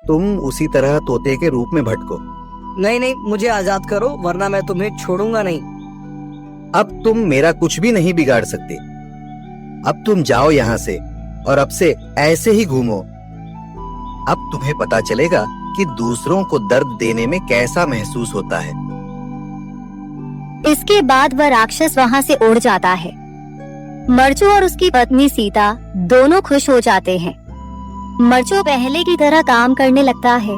तुम उसी तरह तोते के रूप में भटको। नहीं नहीं, मुझे आजाद करो वरना मैं तुम्हें छोड़ूंगा नहीं। अब तुम मेरा कुछ भी नहीं बिगाड़ सकते। अब तुम जाओ यहाँ से और अब से ऐसे ही घूमो। अब तुम्हें पता चलेगा कि दूसरों को दर्द देने में कैसा महसूस होता है। इसके बाद वह राक्षस वहाँ से उड़ जाता है। मरचू और उसकी पत्नी सीता दोनों खुश हो जाते हैं। मरचू पहले की तरह काम करने लगता है।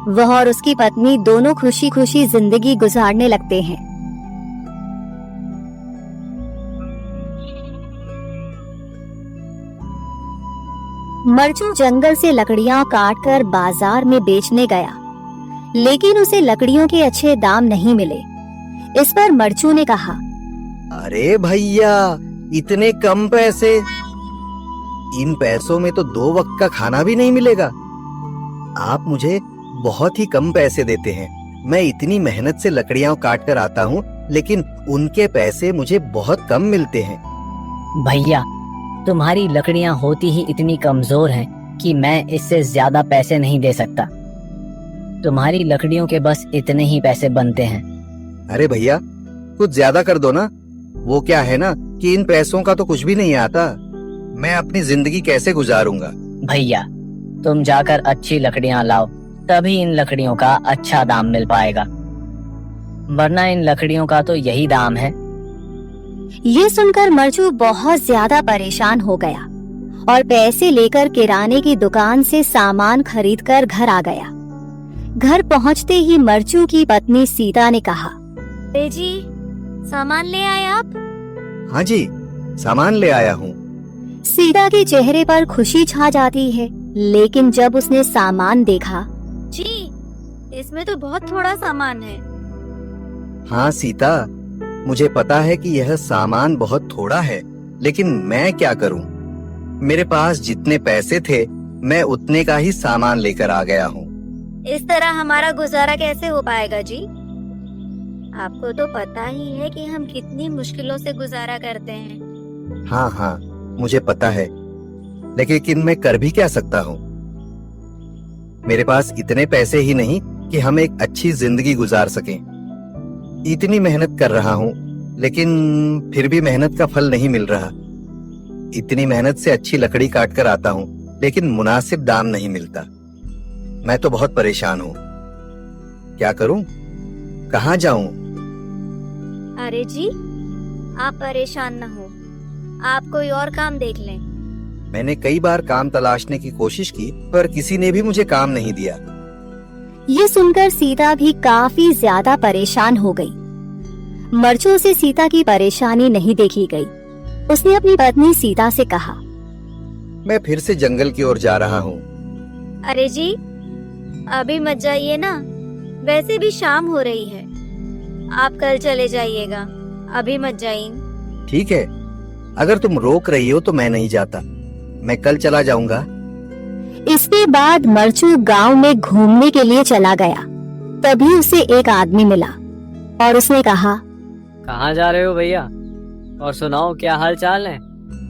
वह और उसकी पत्नी दोनों खुशी खुशी जिंदगी गुजारने लगते हैं। मरचू जंगल से लकड़ियां काटकर बाजार में बेचने गया, लेकिन उसे लकड़ियों के अच्छे दाम नहीं मिले। इस पर मरचू ने कहा, अरे भैया, इतने कम पैसे? इन पैसों में तो 2 वक्त का खाना भी नहीं मिलेगा। आप मुझे बहुत ही कम पैसे देते हैं। मैं इतनी मेहनत से लकड़ियां काट कर आता हूँ, लेकिन उनके पैसे मुझे बहुत कम मिलते हैं। भैया, तुम्हारी लकड़ियां होती ही इतनी कमजोर हैं कि मैं इससे ज्यादा पैसे नहीं दे सकता। तुम्हारी लकड़ियों के बस इतने ही पैसे बनते हैं। अरे भैया, कुछ ज्यादा कर दो ना। वो क्या है ना कि इन पैसों का तो कुछ भी नहीं आता। मैं अपनी जिंदगी कैसे गुजारूंगा? भैया, तुम जाकर अच्छी लकड़ियां लाओ, तभी इन लकड़ियों का अच्छा दाम मिल पाएगा, वरना इन लकड़ियों का तो यही दाम है। ये सुनकर मरचू बहुत ज्यादा परेशान हो गया और पैसे लेकर किराने की दुकान से सामान खरीदकर घर आ गया। घर पहुंचते ही मरचू की पत्नी सीता ने कहा, जी, सामान ले आए आप? हाँ जी, सामान ले आया हूँ। सीता के चेहरे पर खुशी छा जाती है, लेकिन जब उसने सामान देखा, जी, इसमें तो बहुत थोड़ा सामान है। हाँ सीता, मुझे पता है कि यह सामान बहुत थोड़ा है, लेकिन मैं क्या करूं? मेरे पास जितने पैसे थे, मैं उतने का ही सामान लेकर आ गया हूँ। इस तरह हमारा गुजारा कैसे हो पाएगा जी? आपको तो पता ही है कि हम कितनी मुश्किलों से गुजारा करते हैं। हाँ हाँ, मुझे पता है, लेकिन मैं कर भी क्या सकता हूँ? मेरे पास इतने पैसे ही नहीं कि हम एक अच्छी जिंदगी गुजार सकें। इतनी मेहनत कर रहा हूँ, लेकिन फिर भी मेहनत का फल नहीं मिल रहा। इतनी मेहनत से अच्छी लकड़ी काट कर आता हूँ, लेकिन मुनासिब दाम नहीं मिलता। मैं तो बहुत परेशान हूँ। क्या करूँ? कहाँ जाऊँ? अरे जी, आप परेशान न हो, आप कोई और काम देख लें। मैंने कई बार काम तलाशने की कोशिश की, पर किसी ने भी मुझे काम नहीं दिया। ये सुनकर सीता भी काफी ज्यादा परेशान हो गई। मरचू से सीता की परेशानी नहीं देखी गई। उसने अपनी पत्नी सीता से कहा, मैं फिर से जंगल की ओर जा रहा हूँ। अरे जी, अभी मत जाइए ना, वैसे भी शाम हो रही है। आप कल चले जाइएगा, अभी मत जाइए। ठीक है, अगर तुम रोक रही हो तो मैं नहीं जाता। मैं कल चला जाऊंगा। इसके बाद मरचू गांव में घूमने के लिए चला गया। तभी उसे एक आदमी मिला और उसने कहा, कहाँ जा रहे हो भैया? और सुनाओ, क्या हाल चाल है?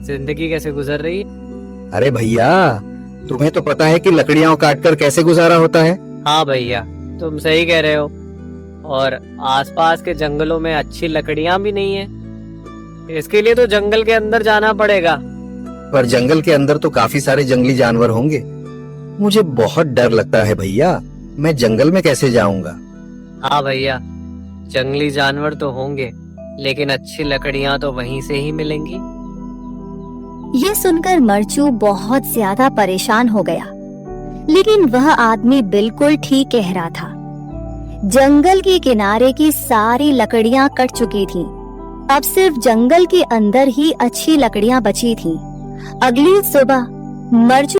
जिंदगी कैसे गुजर रही है? अरे भैया, तुम्हें तो पता है कि लकड़ियां काटकर कैसे गुजारा होता है। हाँ भैया, तुम सही कह रहे हो। और आसपास के जंगलों में अच्छी लकड़ियाँ भी नहीं है। इसके लिए तो जंगल के अंदर जाना पड़ेगा। पर जंगल के अंदर तो काफी सारे जंगली जानवर होंगे। मुझे बहुत डर लगता है भैया, मैं जंगल में कैसे जाऊंगा? हाँ भैया, जंगली जानवर तो होंगे, लेकिन अच्छी लकड़ियाँ तो वहीं से ही मिलेंगी। ये सुनकर मरचू बहुत ज्यादा परेशान हो गया, लेकिन वह आदमी बिल्कुल ठीक कह रहा था। जंगल के किनारे की सारी लकड़ियां कट चुकी थीं। अब सिर्फ जंगल के अंदर ही अच्छी लकड़ियां बची थीं। अगली सुबह मरचू